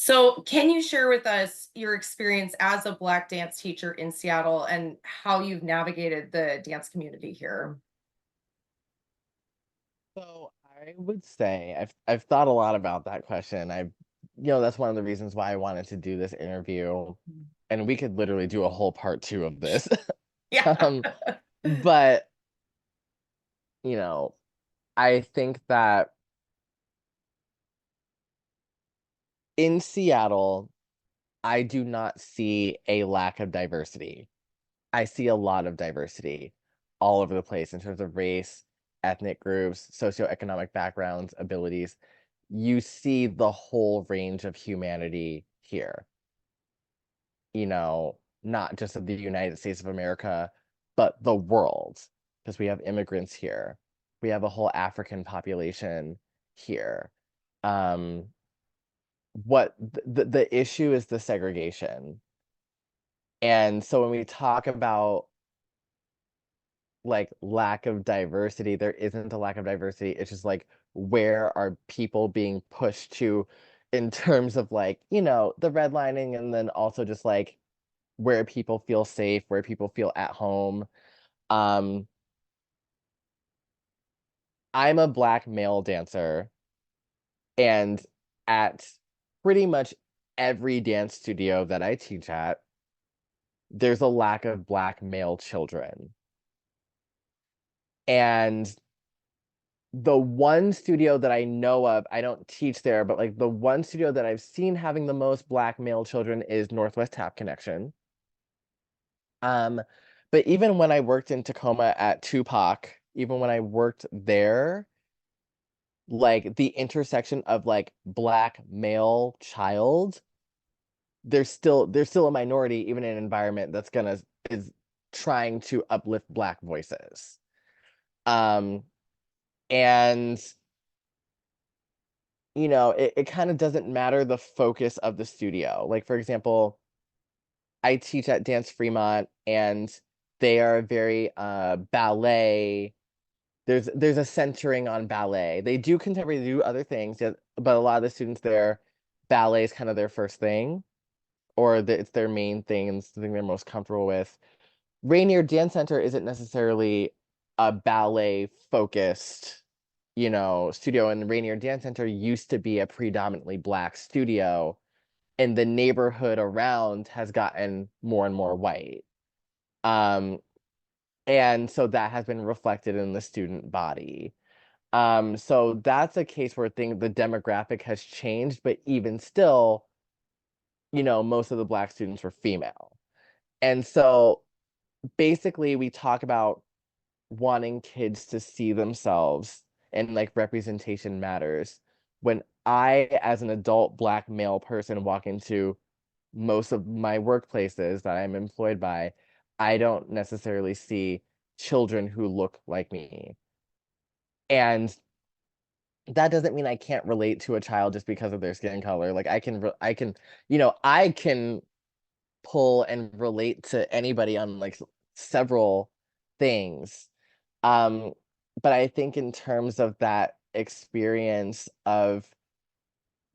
So, can you share with us your experience as a Black dance teacher in Seattle and how you've navigated the dance community here? So I would say I've thought a lot about that question. That's one of the reasons why I wanted to do this interview, Mm. and we could literally do a whole part two of this. Yeah. Um, but you know, I think that in Seattle, I do not see a lack of diversity. I see a lot of diversity all over the place in terms of race, ethnic groups, socioeconomic backgrounds, abilities. You see the whole range of humanity here, not just of the United States of America, but the world, because we have immigrants here. We have a whole African population here. Um, what the issue is the segregation. And so when we talk about like lack of diversity, there isn't a lack of diversity. It's just like where are people being pushed to in terms of like, the redlining, and then also just like where people feel safe, where people feel at home. Um, I'm a Black male dancer, and at pretty much every dance studio that I teach at, there's a lack of Black male children. And the one studio that I know of, I don't teach there, but like the one studio that I've seen having the most Black male children is Northwest Tap Connection. Um, but even when I worked in Tacoma at Tupac, even when I worked there, like the intersection of like Black male child, there's still a minority, even in an environment that's gonna is trying to uplift Black voices. Um, and it kind of doesn't matter the focus of the studio. Like, for example, I teach at Dance Fremont, and they are very ballet. There's a centering on ballet. They do contemporary, they do other things, yeah, but a lot of the students there, ballet is kind of their first thing, or it's their main thing and it's the thing they're most comfortable with. Rainier Dance Center isn't necessarily a ballet focused, studio, and Rainier Dance Center used to be a predominantly Black studio, and the neighborhood around has gotten more and more white. Um, and so that has been reflected in the student body. So that's a case where the demographic has changed, but even still, most of the Black students were female. And so basically we talk about wanting kids to see themselves, and like representation matters. When I, as an adult Black male person, walk into most of my workplaces that I'm employed by, I don't necessarily see children who look like me. And that doesn't mean I can't relate to a child just because of their skin color. Like I can pull and relate to anybody on like several things. Um, but I think in terms of that experience of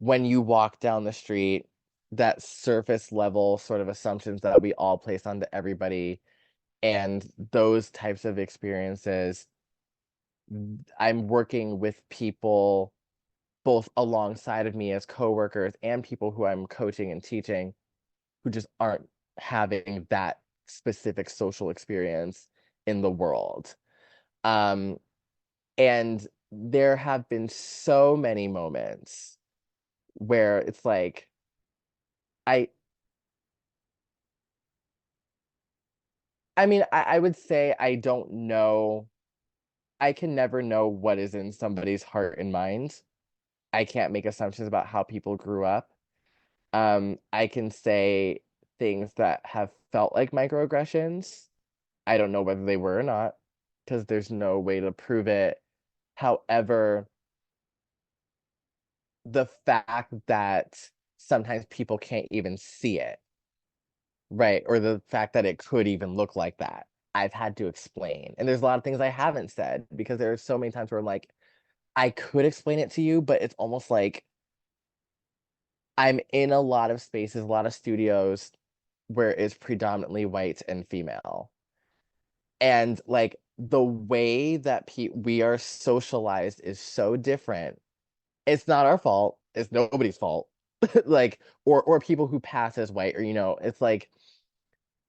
when you walk down the street, that surface level sort of assumptions that we all place onto everybody, and those types of experiences, I'm working with people both alongside of me as coworkers and people who I'm coaching and teaching who just aren't having that specific social experience in the world. Um, and there have been so many moments where it's like, I I mean, I would say I don't know. I can never know what is in somebody's heart and mind. I can't make assumptions about how people grew up. I can say things that have felt like microaggressions. I don't know whether they were or not, because there's no way to prove it. However, the fact that sometimes people can't even see it, right? Or the fact that it could even look like that, I've had to explain. And there's a lot of things I haven't said because there are so many times where I'm like, I could explain it to you, but it's almost like I'm in a lot of spaces, a lot of studios where it's predominantly white and female. And like the way that we are socialized is so different. It's not our fault. It's nobody's fault. Like, or people who pass as white, or it's like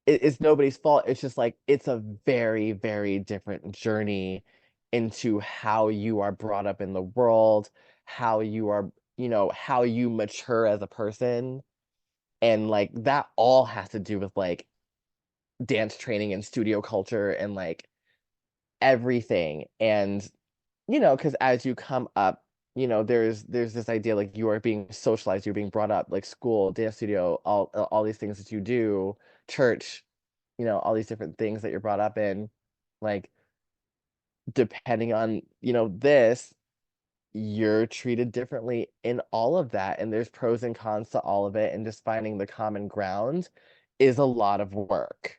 it's nobody's fault. It's just like it's a very, very different journey into how you are brought up in the world, how you are, how you mature as a person. And like that all has to do with like dance training and studio culture and like everything. And because as you come up, there's this idea like you are being socialized, you're being brought up, like school, dance studio, all these things that you do, church, all these different things that you're brought up in, like depending on, this, you're treated differently in all of that. And there's pros and cons to all of it. And just finding the common ground is a lot of work.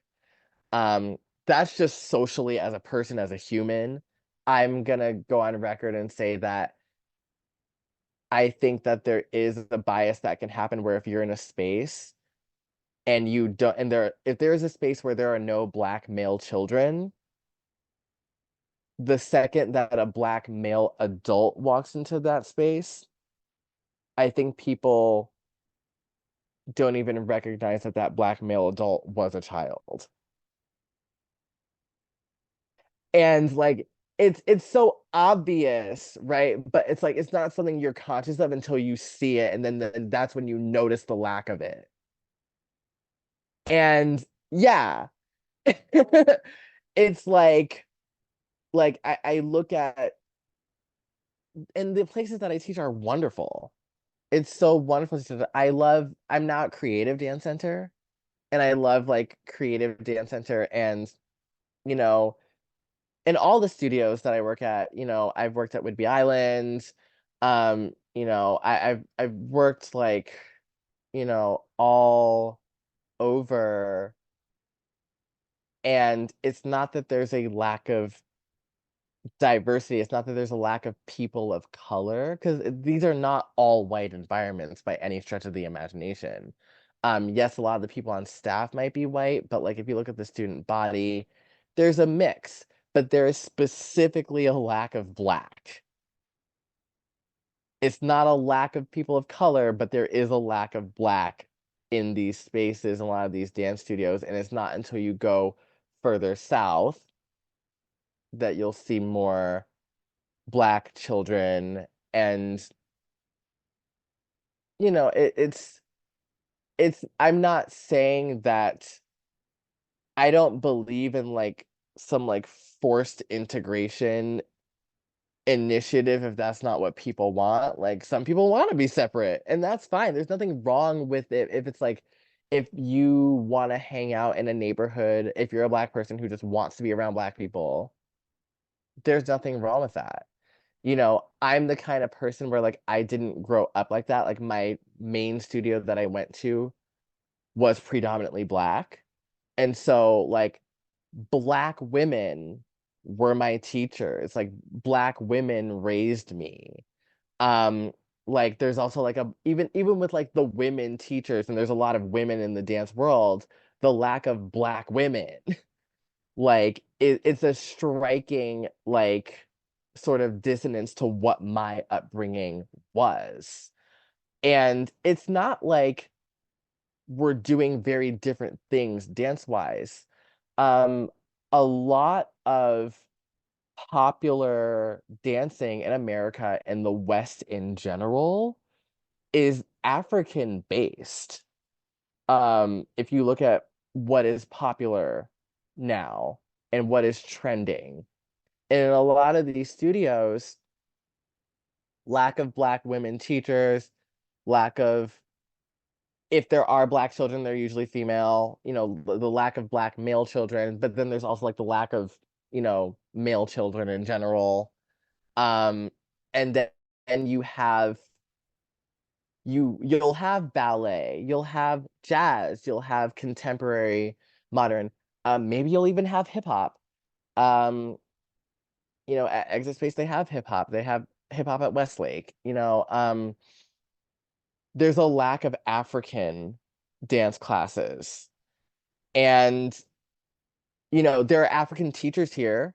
Um, that's just socially as a person, as a human. I'm gonna go on record and say that I think that there is a bias that can happen where if you're in a space and you don't, and if there is a space where there are no Black male children, the second that a Black male adult walks into that space, I think people don't even recognize that that Black male adult was a child. And like it's so obvious, right? But it's like it's not something you're conscious of until you see it, and then that's when you notice the lack of it. And yeah, it's like I look at, and the places that I teach are wonderful. It's so wonderful. I'm now at Creative Dance Center, and I love like Creative Dance Center. And you know in all the studios that I work at, I've worked at Whidbey Island. I've worked like, all over. And it's not that there's a lack of diversity. It's not that there's a lack of people of color, because these are not all white environments by any stretch of the imagination. Yes, a lot of the people on staff might be white, but like if you look at the student body, there's a mix, but there is specifically a lack of Black. It's not a lack of people of color, but there is a lack of Black in these spaces, in a lot of these dance studios. And it's not until you go further south that you'll see more Black children. And it's I'm not saying that I don't believe in like some like forced integration initiative if that's not what people want. Like some people want to be separate, and that's fine. There's nothing wrong with it if it's like if you want to hang out in a neighborhood, if you're a Black person who just wants to be around Black people, there's nothing wrong with that. I'm the kind of person where like I didn't grow up like that. Like my main studio that I went to was predominantly Black. And so like Black women were my teachers. Like Black women raised me. Um like there's also like even with like the women teachers, and there's a lot of women in the dance world, the lack of Black women like it's a striking like sort of dissonance to what my upbringing was. And it's not like we're doing very different things dance wise. um a lot of popular dancing in America and the West in general is African based. If you look at what is popular now and what is trending, and in a lot of these studios, lack of Black women teachers, lack of, if there are Black children, they're usually female, the lack of Black male children, but then there's also like the lack of, male children in general. Um, and then and you'll have ballet, you'll have jazz, you'll have contemporary, modern, maybe you'll even have hip hop. Um, at Exit Space they have hip hop, they have hip hop at Westlake. there's a lack of African dance classes. And, there are African teachers here,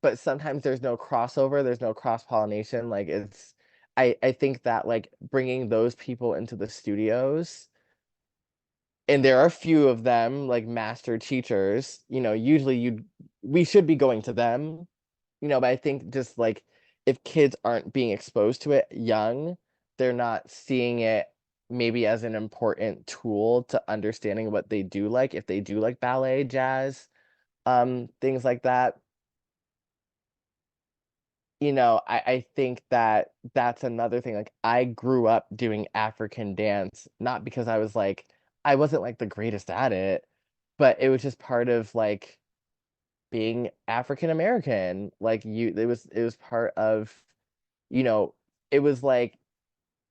but sometimes there's no crossover, there's no cross-pollination. Like I think that like bringing those people into the studios, and there are a few of them, like master teachers, usually we should be going to them, but I think just like if kids aren't being exposed to it young, they're not seeing it maybe as an important tool to understanding what they do like, if they do like ballet, jazz, things like that. I think that that's another thing. Like I grew up doing African dance, not because I wasn't like the greatest at it, but it was just part of like being African American. Like it was part of, you know, it was like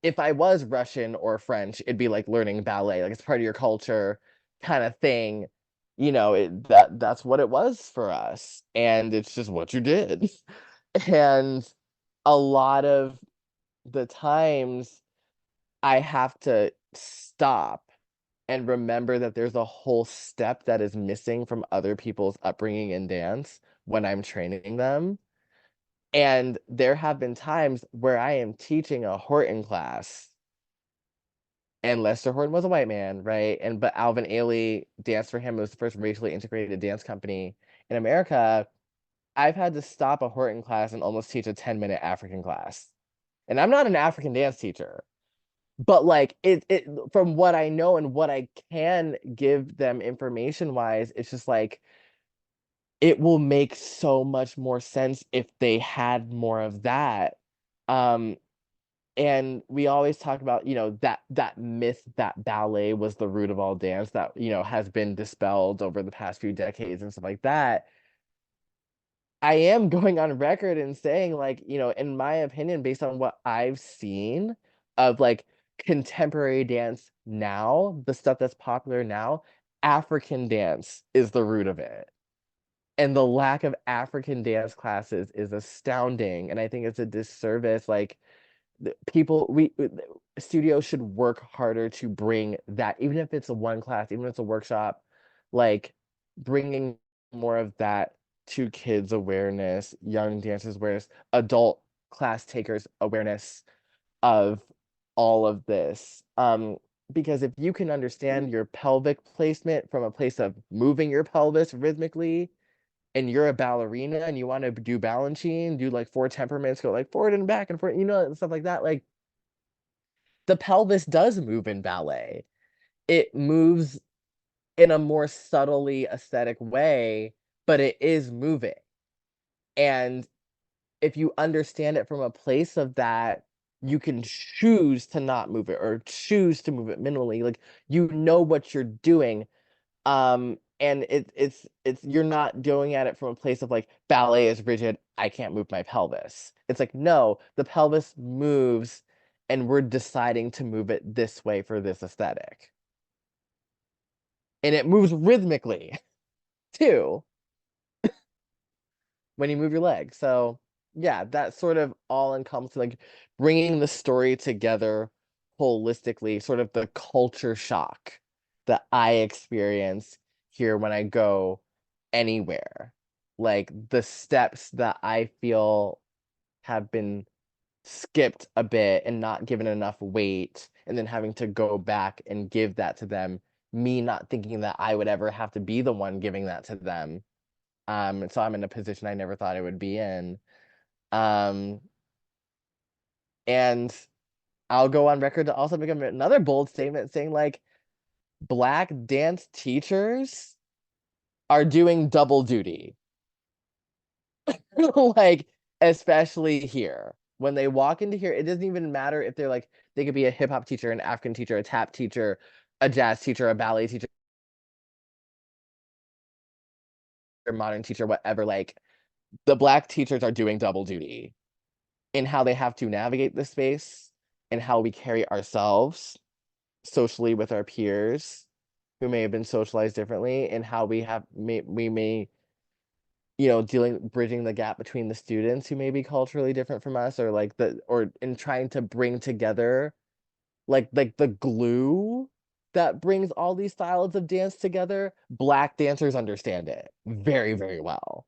if I was Russian or French, it'd be like learning ballet. Like it's part of your culture kind of thing. That's what it was for us. And it's just what you did. And a lot of the times I have to stop and remember that there's a whole step that is missing from other people's upbringing in dance when I'm training them. And there have been times where I am teaching a Horton class, and Lester Horton was a white man, right? But Alvin Ailey Dance for him was the first racially integrated dance company in America. I've had to stop a Horton class and almost teach a 10-minute African class. And I'm not an African dance teacher, but like it from what I know and what I can give them information wise, it's just like it will make so much more sense if they had more of that. Um, and we always talk about, that myth that ballet was the root of all dance that, has been dispelled over the past few decades and stuff like that. I am going on record and saying, like, in my opinion, based on what I've seen of like contemporary dance now, the stuff that's popular now, African dance is the root of it. And the lack of African dance classes is astounding. And I think it's a disservice. Like, people, studios should work harder to bring that, even if it's a one class, even if it's a workshop, like bringing more of that to kids awareness, young dancers awareness, adult class takers awareness of all of this. Because if you can understand your pelvic placement from a place of moving your pelvis rhythmically, and you're a ballerina and you want to do Balanchine, do like 4 temperaments, go like forward and back and forth, and stuff like that. Like the pelvis does move in ballet. It moves in a more subtly aesthetic way, but it is moving. And if you understand it from a place of that, you can choose to not move it or choose to move it minimally. Like you know what you're doing. And it's you're not going at it from a place of like ballet is rigid, I can't move my pelvis. It's like, no, the pelvis moves and we're deciding to move it this way for this aesthetic. And it moves rhythmically too when you move your leg. So yeah, that sort of all encompassing, like bringing the story together holistically, sort of the culture shock that I experience here when I go anywhere. Like the steps that I feel have been skipped a bit and not given enough weight, and then having to go back and give that to them, me not thinking that I would ever have to be the one giving that to them. So I'm in a position I never thought I would be in. Um, and I'll go on record to also make another bold statement saying like Black dance teachers are doing double duty. Like, especially here. When they walk into here, it doesn't even matter if they're like, they could be a hip hop teacher, an African teacher, a tap teacher, a jazz teacher, a ballet teacher, a modern teacher, whatever. Like, the Black teachers are doing double duty in how they have to navigate the space and how we carry ourselves socially with our peers who may have been socialized differently, and how we may bridging the gap between the students who may be culturally different from us, or like or in trying to bring together like the glue that brings all these styles of dance together, Black dancers understand it very, very well.